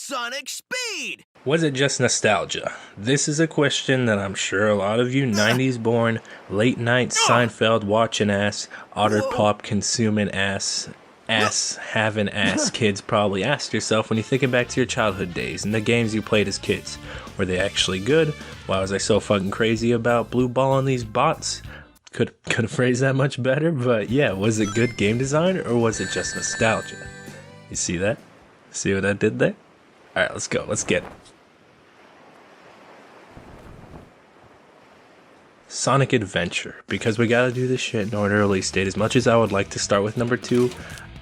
Sonic speed! Was it just nostalgia? This is a question that I'm sure a lot of you 90s born, late night Seinfeld watching ass, otter pop consuming ass having ass kids probably asked yourself when you're thinking back to your childhood days and the games you played as kids. Were they actually good? Why was I so fucking crazy about blue balling these bots? Could have phrased that much better, but yeah, was it good game design or was it just nostalgia? You see that? See what I did there? Alright, let's go. Let's get it. Sonic Adventure. Because we gotta do this shit in order to release date. As much as I would like to start with number 2,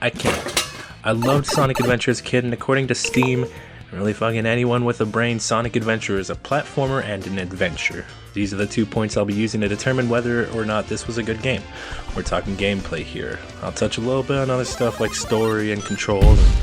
I can't. I loved Sonic Adventure as a kid, and according to Steam, really fucking anyone with a brain, Sonic Adventure is a platformer and an adventure. These are the 2 points I'll be using to determine whether or not this was a good game. We're talking gameplay here. I'll touch a little bit on other stuff like story and controls, and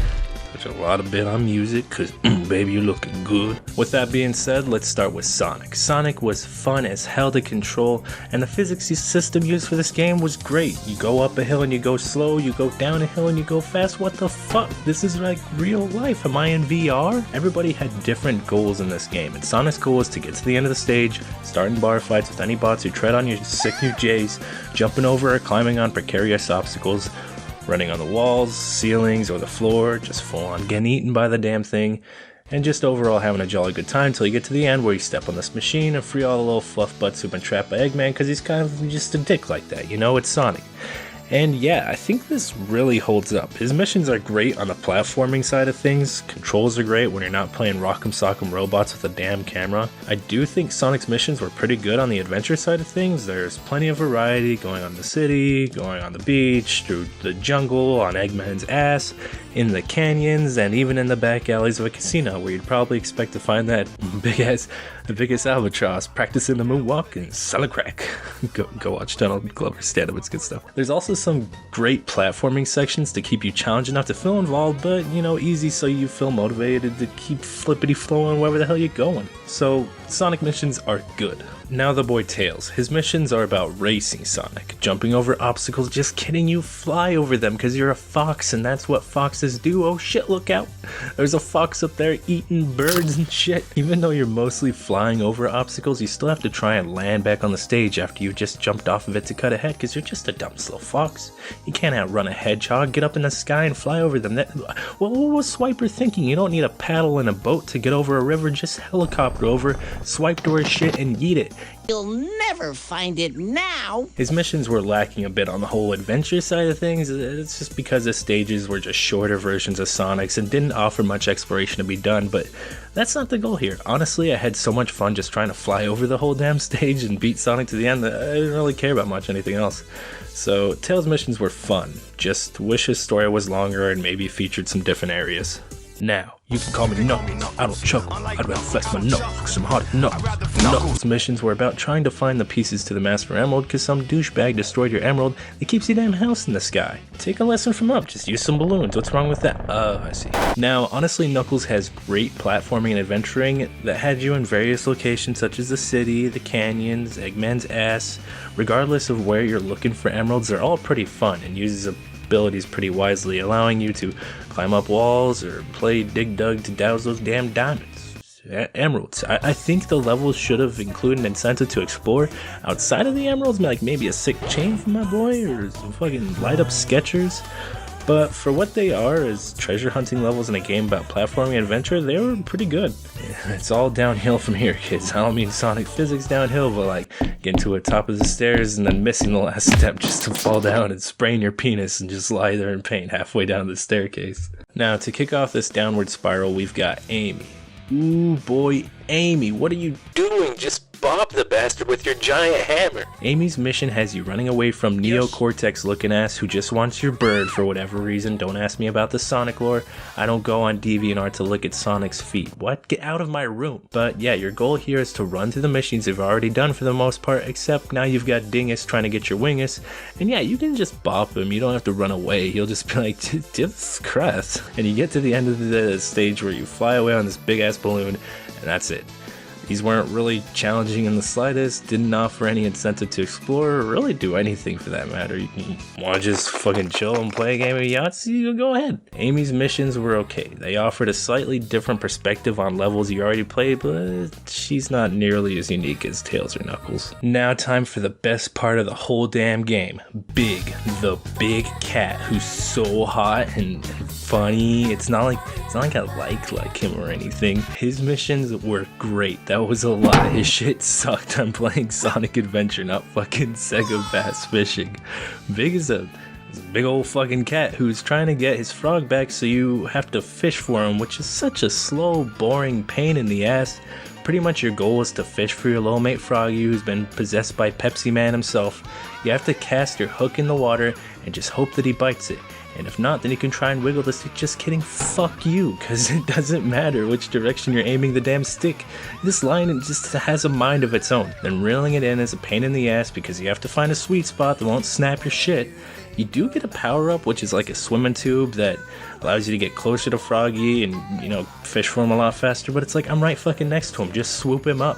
touch a lot of bit on music, cause baby, you're looking good. With that being said, let's start with Sonic. Sonic was fun as hell to control, and the physics system used for this game was great. You go up a hill and you go slow, you go down a hill and you go fast. What the fuck? This is like real life. Am I in VR? Everybody had different goals in this game, and Sonic's goal was to get to the end of the stage, starting bar fights with any bots who tread on your sick new J's, jumping over or climbing on precarious obstacles, running on the walls, ceilings, or the floor, just full on getting eaten by the damn thing, and just overall having a jolly good time till you get to the end where you step on this machine and free all the little fluff butts who've been trapped by Eggman, because he's kind of just a dick like that, you know, it's Sonic. And yeah, I think this really holds up. His missions are great on the platforming side of things, controls are great when you're not playing Rock'em Sock'em robots with a damn camera. I do think Sonic's missions were pretty good on the adventure side of things. There's plenty of variety going on the city, going on the beach, through the jungle, on Eggman's ass, in the canyons, and even in the back alleys of a casino where you'd probably expect to find that the biggest albatross practicing the moonwalk and selling crack. go watch Donald Glover stand up, it's good stuff. There's also some great platforming sections to keep you challenged enough to feel involved, but you know, easy so you feel motivated to keep flippity flowing wherever the hell you're going. So Sonic missions are good. Now the boy Tails. His missions are about racing Sonic, jumping over obstacles. Just kidding, you fly over them because you're a fox and that's what foxes do. Oh shit, look out. There's a fox up there eating birds and shit. Even though you're mostly flying over obstacles, you still have to try and land back on the stage after you just jumped off of it to cut ahead because you're just a dumb slow fox. You can't outrun a hedgehog, get up in the sky and fly over them. What was Swiper thinking? You don't need a paddle and a boat to get over a river, just helicopter over, swipe to her shit and yeet it. You'll never find it now. His missions were lacking a bit on the whole adventure side of things. It's just because the stages were just shorter versions of Sonic's and didn't offer much exploration to be done, but that's not the goal here. Honestly, I had so much fun just trying to fly over the whole damn stage and beat Sonic to the end that I didn't really care about much anything else. So Tails' missions were fun, just wish his story was longer and maybe featured some different areas. Now, you can call me Knuckles. I don't chuckle. I'd rather flex my knuckles because I'm hard as Knuckles. Knuckles' missions were about trying to find the pieces to the Master Emerald because some douchebag destroyed your emerald that keeps your damn house in the sky. Take a lesson from Up. Just use some balloons. What's wrong with that? I see. Now, honestly, Knuckles has great platforming and adventuring that had you in various locations such as the city, the canyons, Eggman's ass. Regardless of where you're looking for emeralds, they're all pretty fun and uses abilities pretty wisely, allowing you to climb up walls or play dig dug to douse those damn diamonds. Emeralds. I think the levels should have included an incentive to explore outside of the emeralds, like maybe a sick chain for my boy or some fucking light up sketchers. But for what they are as treasure hunting levels in a game about platforming and adventure, they were pretty good. It's all downhill from here, kids. I don't mean Sonic physics downhill, but like getting to the top of the stairs and then missing the last step just to fall down and sprain your penis and just lie there in pain halfway down the staircase. Now, to kick off this downward spiral, we've got Amy. Ooh boy, Amy, what are you doing? Just bop the bastard with your giant hammer. Amy's mission has you running away from Neocortex looking ass who just wants your bird for whatever reason. Don't ask me about the Sonic lore. I don't go on DeviantArt to look at Sonic's feet. What? Get out of my room. But yeah, your goal here is to run through the missions you've already done for the most part, except now you've got Dingus trying to get your wingus. And yeah, you can just bop him. You don't have to run away. He'll just be like, Jesus Christ. And you get to the end of the stage where you fly away on this big ass balloon, and that's it. These weren't really challenging in the slightest, didn't offer any incentive to explore or really do anything for that matter. You want to just fucking chill and play a game of Yahtzee? Go ahead. Amy's missions were okay. They offered a slightly different perspective on levels you already played, but she's not nearly as unique as Tails or Knuckles. Now time for the best part of the whole damn game. Big, the big cat who's so hot and funny. It's not like I like him or anything. His missions were great. That was a lot. His shit sucked. I'm playing Sonic Adventure, not fucking Sega Bass Fishing. Big is a big old fucking cat who's trying to get his frog back, so you have to fish for him, which is such a slow, boring pain in the ass. Pretty much your goal is to fish for your little mate Froggy, who's been possessed by Pepsi Man himself. You have to cast your hook in the water and just hope that he bites it. And if not, then you can try and wiggle the stick. Just kidding, fuck you, because it doesn't matter which direction you're aiming the damn stick. This line just has a mind of its own. Then reeling it in is a pain in the ass because you have to find a sweet spot that won't snap your shit. You do get a power-up, which is like a swimming tube that allows you to get closer to Froggy and, fish for him a lot faster, but it's like, I'm right fucking next to him, just swoop him up.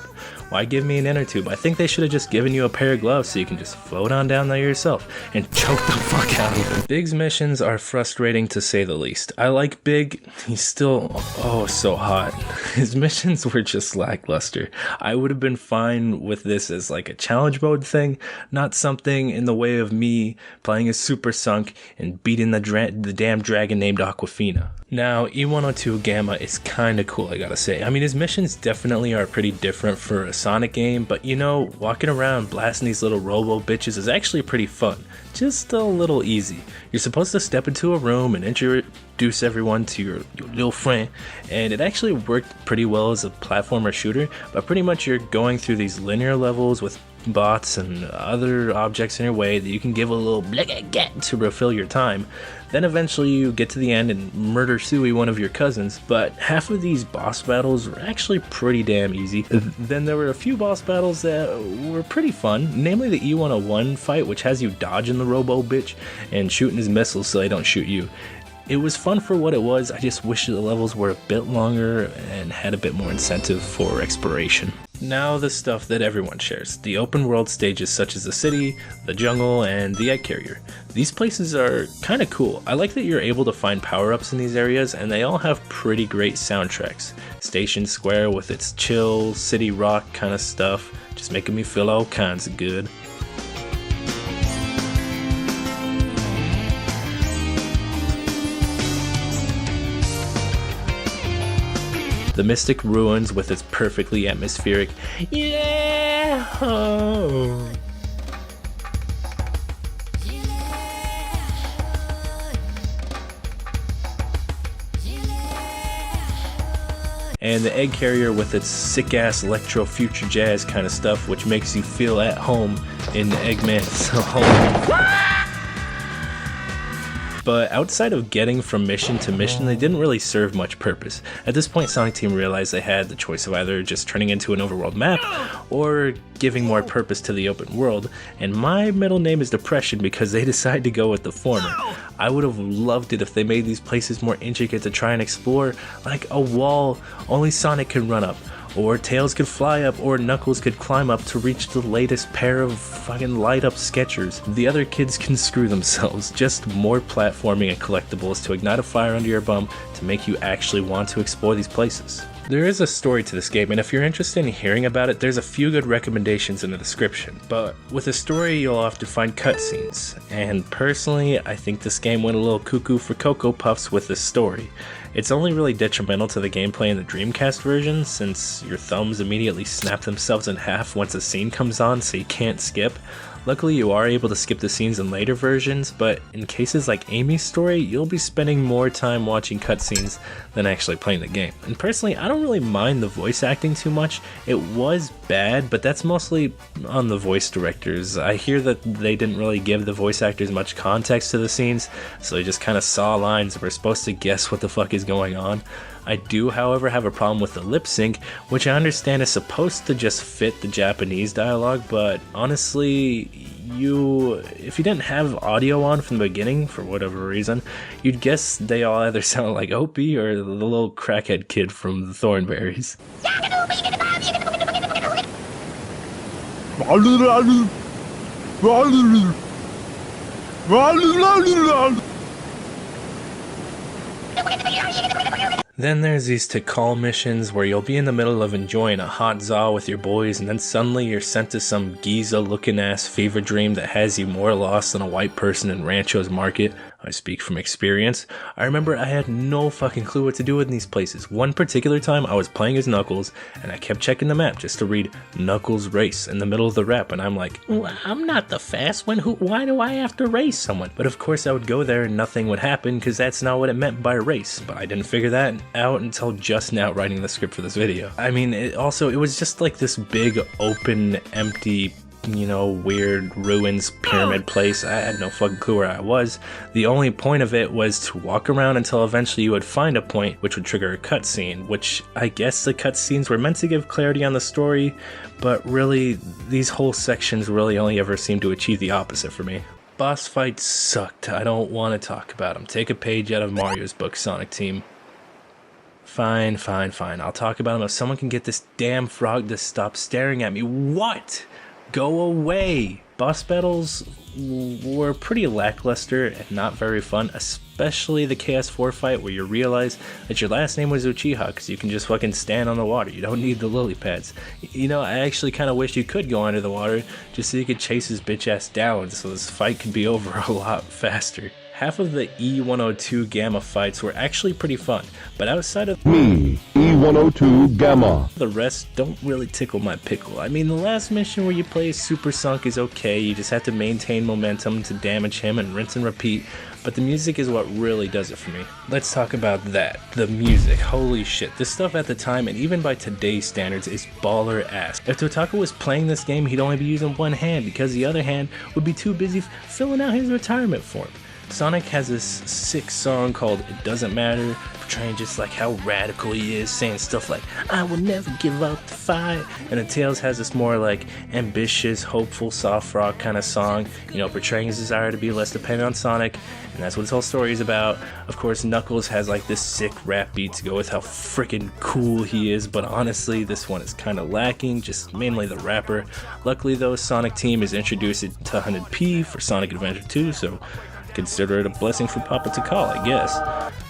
Why give me an inner tube? I think they should have just given you a pair of gloves so you can just float on down there yourself and choke the fuck out of him. Big's missions are frustrating to say the least. I like Big, he's still, so hot. His missions were just lackluster. I would have been fine with this as like a challenge mode thing, not something in the way of me playing a Super Sunk and beating the damn dragon named Aquafina. Now, E102 Gamma is kinda cool, I gotta say. I mean, his missions definitely are pretty different for a Sonic game, but walking around blasting these little robo bitches is actually pretty fun. Just a little easy. You're supposed to step into a room and introduce everyone to your little friend, and it actually worked pretty well as a platformer shooter, but pretty much you're going through these linear levels with bots and other objects in your way that you can give a little get to refill your time. Then eventually you get to the end and murder Suey, one of your cousins, but half of these boss battles were actually pretty damn easy. Then there were a few boss battles that were pretty fun, namely the E101 fight, which has you dodging the robo bitch and shooting his missiles so they don't shoot you. It was fun for what it was. I just wish the levels were a bit longer and had a bit more incentive for exploration. Now the stuff that everyone shares, the open world stages such as the city, the jungle, and the egg carrier. These places are kinda cool. I like that you're able to find power-ups in these areas, and they all have pretty great soundtracks. Station Square with its chill, city rock kinda stuff, just making me feel all kinds of good. The Mystic Ruins with its perfectly atmospheric yeah. And the egg carrier with its sick ass electro future jazz kind of stuff, which makes you feel at home in Eggman's home. But outside of getting from mission to mission, they didn't really serve much purpose. At this point, Sonic Team realized they had the choice of either just turning into an overworld map or giving more purpose to the open world, and my middle name is Depression because they decided to go with the former. I would have loved it if they made these places more intricate to try and explore, like a wall only Sonic can run up, or Tails could fly up, or Knuckles could climb up to reach the latest pair of fucking light up Skechers. The other kids can screw themselves. Just more platforming and collectibles to ignite a fire under your bum to make you actually want to explore these places. There is a story to this game, and if you're interested in hearing about it, there's a few good recommendations in the description. But with a story, you'll often find cutscenes, and personally, I think this game went a little cuckoo for Cocoa Puffs with this story. It's only really detrimental to the gameplay in the Dreamcast version, since your thumbs immediately snap themselves in half once a scene comes on, so you can't skip. Luckily, you are able to skip the scenes in later versions, but in cases like Amy's story, you'll be spending more time watching cutscenes than actually playing the game. And personally, I don't really mind the voice acting too much. It was bad, but that's mostly on the voice directors. I hear that they didn't really give the voice actors much context to the scenes, so they just kind of saw lines and were supposed to guess what the fuck is going on. I do, however, have a problem with the lip sync, which I understand is supposed to just fit the Japanese dialogue, but honestly, if you didn't have audio on from the beginning, for whatever reason, you'd guess they all either sound like Opie or the little crackhead kid from the Thornberries. Then there's these to call missions where you'll be in the middle of enjoying a hot za with your boys and then suddenly you're sent to some Giza looking ass fever dream that has you more lost than a white person in Rancho's Market. I speak from experience. I remember I had no fucking clue what to do in these places. One particular time I was playing as Knuckles and I kept checking the map just to read Knuckles race in the middle of the rap and I'm like, well, I'm not the fast one, why do I have to race someone? But of course I would go there and nothing would happen because that's not what it meant by race. But I didn't figure that out until just now writing the script for this video. I mean, it was just like this big open empty, you know, weird ruins pyramid place. I had no fucking clue where I was. The only point of it was to walk around until eventually you would find a point which would trigger a cutscene, which I guess the cutscenes were meant to give clarity on the story, but really these whole sections really only ever seem to achieve the opposite for me. Boss fights sucked. I don't want to talk about them. Take a page out of Mario's book, Sonic Team. Fine. I'll talk about them if someone can get this damn frog to stop staring at me. What? Go away! Boss battles were pretty lackluster and not very fun, especially the Chaos 4 fight where you realize that your last name was Uchiha because you can just fucking stand on the water. You don't need the lily pads. You know, I actually kind of wish you could go under the water just so you could chase his bitch ass down so this fight could be over a lot faster. Half of the E102 Gamma fights were actually pretty fun, but outside of me, E102 Gamma, the rest don't really tickle my pickle. I mean, the last mission where you play Super Sunk is okay, you just have to maintain momentum to damage him and rinse and repeat, but the music is what really does it for me. Let's talk about that. The music. Holy shit. This stuff at the time, and even by today's standards, is baller ass. If Totaka was playing this game, he'd only be using one hand because the other hand would be too busy filling out his retirement form. Sonic has this sick song called It Doesn't Matter, portraying just like how radical he is, saying stuff like, I will never give up the fight. And then Tails has this more like ambitious, hopeful, soft rock kind of song, you know, portraying his desire to be less dependent on Sonic, and that's what this whole story is about. Of course, Knuckles has like this sick rap beat to go with how freaking cool he is, but honestly, this one is kind of lacking, just mainly the rapper. Luckily though, Sonic Team is introduced to 100p for Sonic Adventure 2, so consider it a blessing for Papa to call, I guess.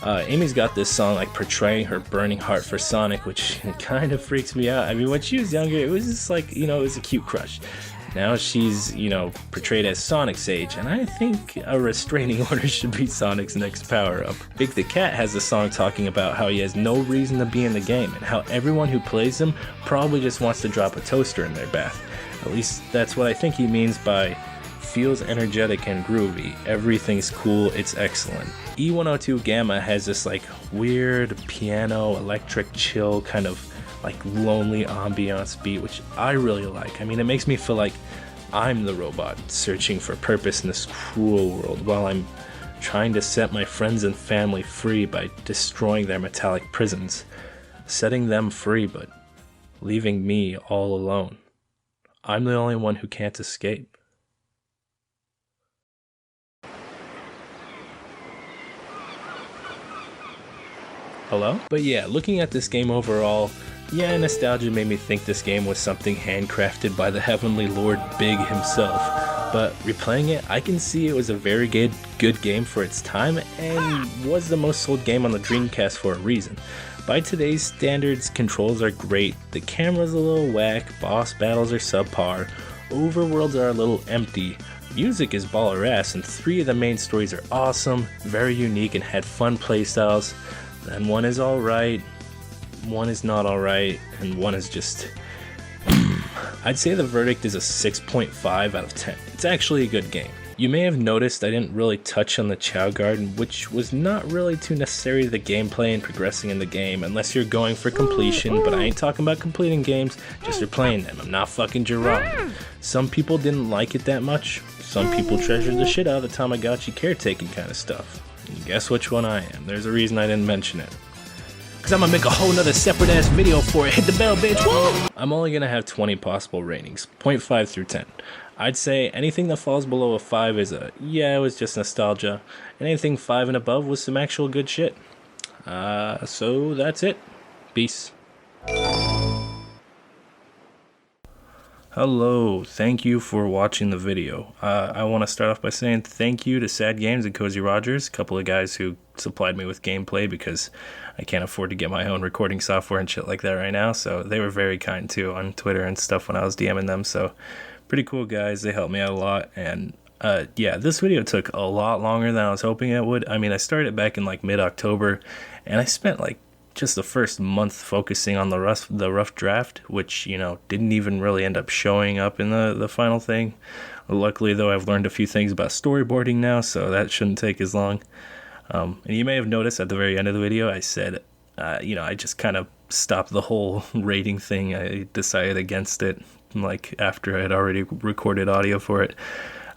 Amy's got this song like portraying her burning heart for Sonic, which kind of freaks me out. I mean, when she was younger, it was just like, you know, it was a cute crush. Now she's, you know, portrayed as Sonic's age, and I think a restraining order should be Sonic's next power-up. Big the Cat has a song talking about how he has no reason to be in the game, and how everyone who plays him probably just wants to drop a toaster in their bath. At least that's what I think he means by feels energetic and groovy. Everything's cool, it's excellent. E102 Gamma has this like weird piano, electric chill kind of like lonely ambiance beat, which I really like. I mean, it makes me feel like I'm the robot searching for purpose in this cruel world while I'm trying to set my friends and family free by destroying their metallic prisons. Setting them free, but leaving me all alone. I'm the only one who can't escape. Hello? But yeah, looking at this game overall, yeah, nostalgia made me think this game was something handcrafted by the Heavenly Lord Big himself. But replaying it, I can see it was a very good game for its time and was the most sold game on the Dreamcast for a reason. By today's standards, controls are great, the camera's a little whack, boss battles are subpar, overworlds are a little empty, music is baller ass, and 3 of the main stories are awesome, very unique, and had fun playstyles. Then one is alright, one is not alright, and one is just... I'd say the verdict is a 6.5 out of 10. It's actually a good game. You may have noticed I didn't really touch on the Chow Garden, which was not really too necessary to the gameplay and progressing in the game, unless you're going for completion, but I ain't talking about completing games, just replaying them. I'm not fucking Jerome. Some people didn't like it that much, some people treasured the shit out of the Tamagotchi caretaking kind of stuff. And guess which one I am? There's a reason I didn't mention it. Cause I'm gonna make a whole nother separate ass video for it. Hit the bell, bitch. Woo! I'm only gonna have 20 possible ratings, 0.5 through 10. I'd say anything that falls below a 5 is a, yeah, it was just nostalgia. And anything 5 and above was some actual good shit. So that's it. Peace. Hello, thank you for watching the video. I want to start off by saying thank you to Sad Games and Cozy Rogers, a couple of guys who supplied me with gameplay because I can't afford to get my own recording software and shit like that right now, so they were very kind too on Twitter and stuff when I was DMing them, so pretty cool guys, they helped me out a lot, and yeah, this video took a lot longer than I was hoping it would. I mean, I started back in like mid-October, and I spent like just the first month focusing on the rough draft, which, you know, didn't even really end up showing up in the final thing. Luckily, though, I've learned a few things about storyboarding now, so that shouldn't take as long. And you may have noticed at the very end of the video, I said, you know, I just kind of stopped the whole rating thing. I decided against it, like, after I had already recorded audio for it.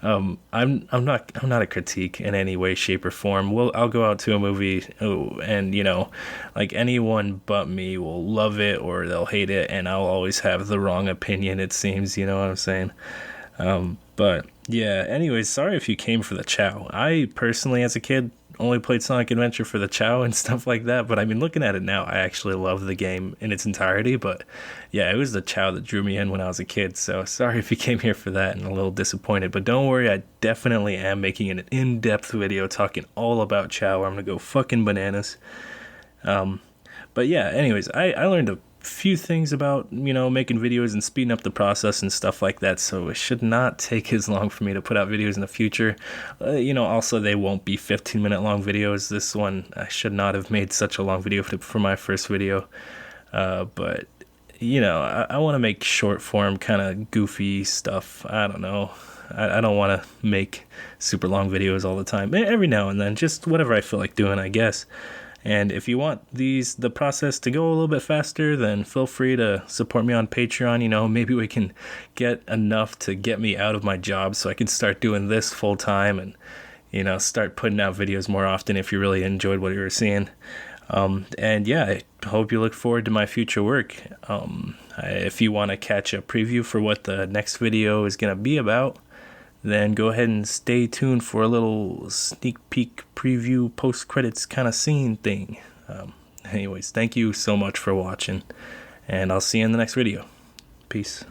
I'm not a critique in any way, shape, or form. I'll go out to a movie and, you know, like anyone but me will love it or they'll hate it, and I'll always have the wrong opinion, it seems, you know what I'm saying? But yeah, anyways, sorry if you came for the chow. I personally, as a kid, only played Sonic Adventure for the chow and stuff like that, but I mean, looking at it now, I actually love the game in its entirety. But yeah, it was the chow that drew me in when I was a kid, so sorry if you came here for that and a little disappointed, but don't worry, I definitely am making an in-depth video talking all about chow where I'm gonna go fucking bananas. But yeah, anyways, I learned a few things about, you know, making videos and speeding up the process and stuff like that, so it should not take as long for me to put out videos in the future. You know, also they won't be 15-minute long videos. This one, I should not have made such a long video for my first video, but you know, I want to make short form kind of goofy stuff. I don't know, I don't want to make super long videos all the time. Every now and then, just whatever I feel like doing, I guess. And if you want the process to go a little bit faster, then feel free to support me on Patreon. You know, maybe we can get enough to get me out of my job so I can start doing this full time and, you know, start putting out videos more often if you really enjoyed what you were seeing. And yeah, I hope you look forward to my future work. If you want to catch a preview for what the next video is going to be about, then go ahead and stay tuned for a little sneak peek preview post-credits kind of scene thing. Anyways, thank you so much for watching, and I'll see you in the next video. Peace.